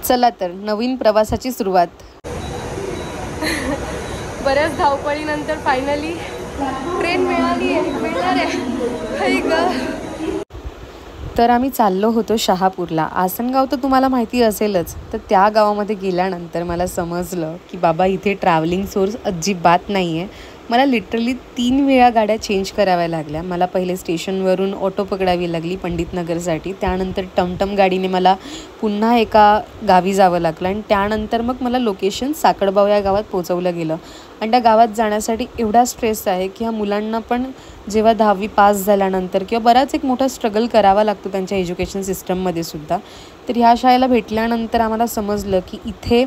चला तर नवीन प्रवासाची सुरुवात. बऱ्याच धावपळीनंतर फायनली ट्रेन मिळणार आहे. तर आम्ही चाललो होतो शहापूरला. आसनगाव तर तुम्हाला माहिती असेलच. तर त्या गावामध्ये गेल्यानंतर मला समजलं की बाबा इथे ट्रॅव्हलिंग सोर्स अजिबात नाही आहे. मला लिटरली 3 वेळा गाड्या चेंज कराव्या लागल्या. मला पहिले स्टेशनवरून ऑटो पकडावी लागली पंडितनगरसाठी. त्यानंतर टमटम गाडीने मला पुन्हा एका गावी जावं लागलं आणि त्यानंतर मग मला लोकेशन साकडबाव या गावात पोहोचवलं गेलं. आणि त्या गावात जाण्यासाठी एवढा स्ट्रेस आहे की ह्या मुलांना पण जेव्हा 10वी पास झाल्यानंतर किंवा बराच एक मोठा स्ट्रगल करावा लागतो त्यांच्या एज्युकेशन सिस्टममध्ये सुद्धा. तर ह्या शाळेला भेटल्यानंतर आम्हाला समजलं की इथे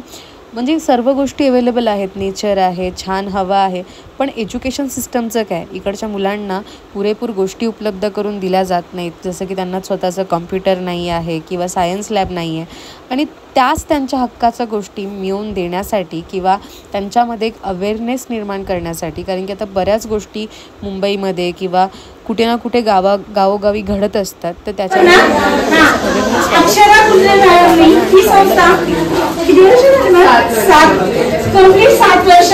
म्हणजे सर्व गोष्टी अवेलेबल आहेत. नेचर आहे, छान हवा आहे, पण एज्युकेशन सिस्टमचं काय, इकडच्या मुलांना पुरेपूर गोष्टी उपलब्ध करून दिल्या जात नाहीत. जसं की त्यांना स्वतःचं कॉम्प्युटर नाही आहे किंवा सायन्स लॅब नाही आहे. आणि त्याच त्यांच्या हक्काच्या गोष्टी मिळवून देण्यासाठी किंवा त्यांच्यामध्ये एक अवेअरनेस निर्माण करण्यासाठी, कारण की आता बऱ्याच गोष्टी मुंबईमध्ये किंवा कुठे ना कुठे गावोगावी घडत असतात. तर त्याच्यामध्ये कंप्लीट 7 वर्ष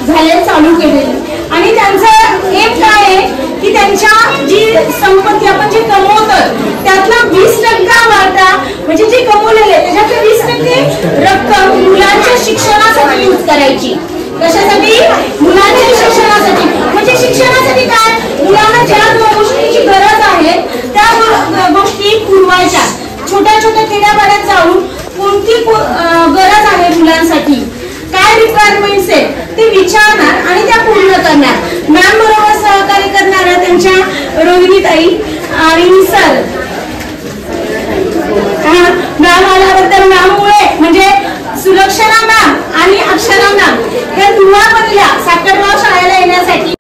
झाले चालू केलेले. आणि त्यांचं एम काय आहे की त्यांच्या जी संपत्ती आपण जे कमवतो त्यातला 20% वाटा म्हणजे जे कमवलेले त्याच्यातले 20% रक्कम मुलांच्या शिक्षणासाठी यूज करायची. कशासाठी? मुलांच्या शिक्षणासाठी. म्हणजे शिक्षणासाठी काय, मुलांना ज्या गोष्टींची गरज आहे त्या गोष्टी पुरवायच्या. छोट्या छोट्या खेड्यापाड्यात जाऊन कोणती गरज आहे मुलांसाठी, काय रिक्वायरमेंट्स आहेत ते विचारणार आणि त्या पूर्ण करणार. मॅम बरोबर सहकार्य करणाऱ्या त्यांच्या रोहिणीताई आणि सर. मॅम आल्याबद्दल मॅममुळे म्हणजे सुलक्षणा मॅम आणि अक्षरा मॅम हे दुवा बनल्या साकडगाव शाळेला येण्यासाठी.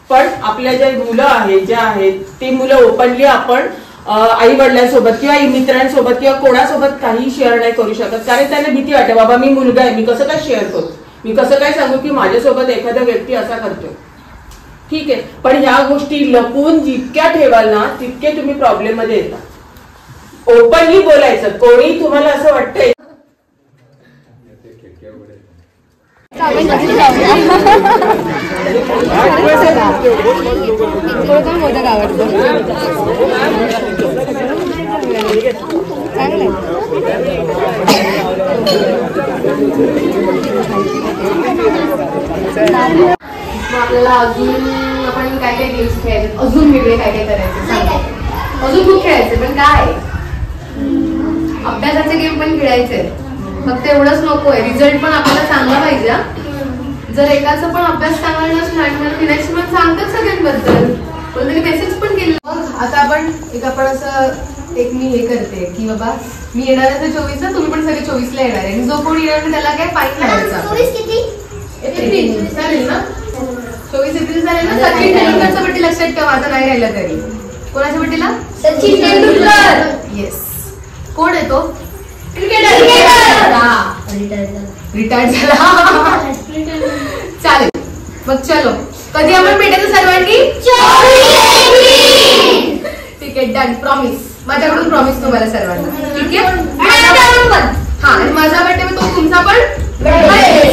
पण आपल्या ज्या मुलं आहेत ज्या आहेत ती मुलं ओपनली आपण आई वडिलांसोबत किंवा मित्रांसोबत किंवा कोणासोबत काही शेअर नाही करू शकत. कारण त्यांना भीती वाटते, बाबा मी मुलगा आहे, मी कसं काय शेअर करू, मी कसं काय सांगू की माझ्यासोबत एखादा व्यक्ती असा करतोय. ठीक आहे, पण ह्या गोष्टी लपवून जितक्या ठेवाल ना तितके तुम्ही प्रॉब्लेम मध्ये येता. ओपनली बोलायचं. कोणी तुम्हाला असं वाटतंय आपल्याला अजून आपण काय काय गेम्स खेळायचे, अजून वेगळे काय काय करायचे, अजून खूप खेळायचे. पण काय अभ्यासाचे गेम पण खेळायचे. फक्त एवढंच नको आहे, रिझल्ट पण आपल्याला चांगला पाहिजे. जर एकाचा पण अभ्यास चांगला नसून आणि फिनान्स पण सांगतात सगळ्यांबद्दल, कोणतरी मेसेज पण केलं. आता आपण असं एक मी हे करते की बाबा मी येणार आहे 24ला, तुम्ही पण सगळे 24ला येणार आहे. जो कोणी येणार त्याला काय फाईन लावायचा. 24 चालेल ना? 24 एप्रिल चालेल ना? सचिन तेंडुलकरचा बड्डे लक्षात ठेवा, माझा नाही राहिला तरी. कोणाच्या बड्डेला? सचिन तेंडुलकर. येस. कोण आहे तो? क्रिकेटर. रिटायर्ड झाला. चालेल मग चलो. कधी आपण भेटायचं सर्वांनी? ठीक आहे, डन. प्रॉमिस, माझ्याकडून प्रॉमिस तुम्हाला सर्वांना. ठीक आहे. हा, आणि माझा बर्थडे तो तुमचा पण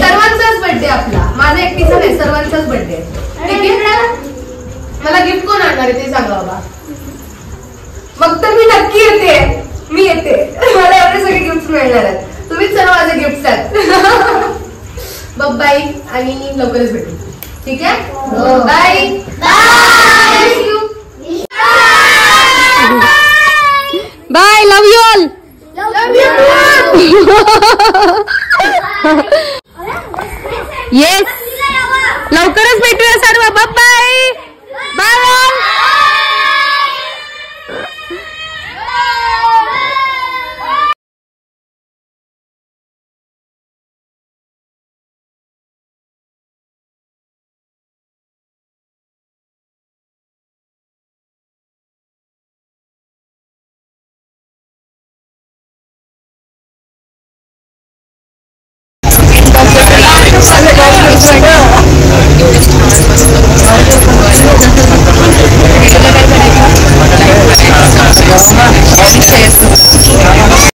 सर्वांचाच बर्थडे. आपला माझा एकटीचा नाही, सर्वांचाच बर्थडे. ठीक आहे. मला गिफ्ट कोण आणणार आहे ते सांगा बाबा. मग तर मी नक्की येते. मी येते. मला एवढे सगळे गिफ्ट मिळणार आहेत. तुम्हीच सर्व माझे गिफ्ट आहेत. बाय आणि लवकरच भेटू. ठीक आहे. Bye bye. Love you all. Yes, लवकरच भेटूया सर्व. Bye bye.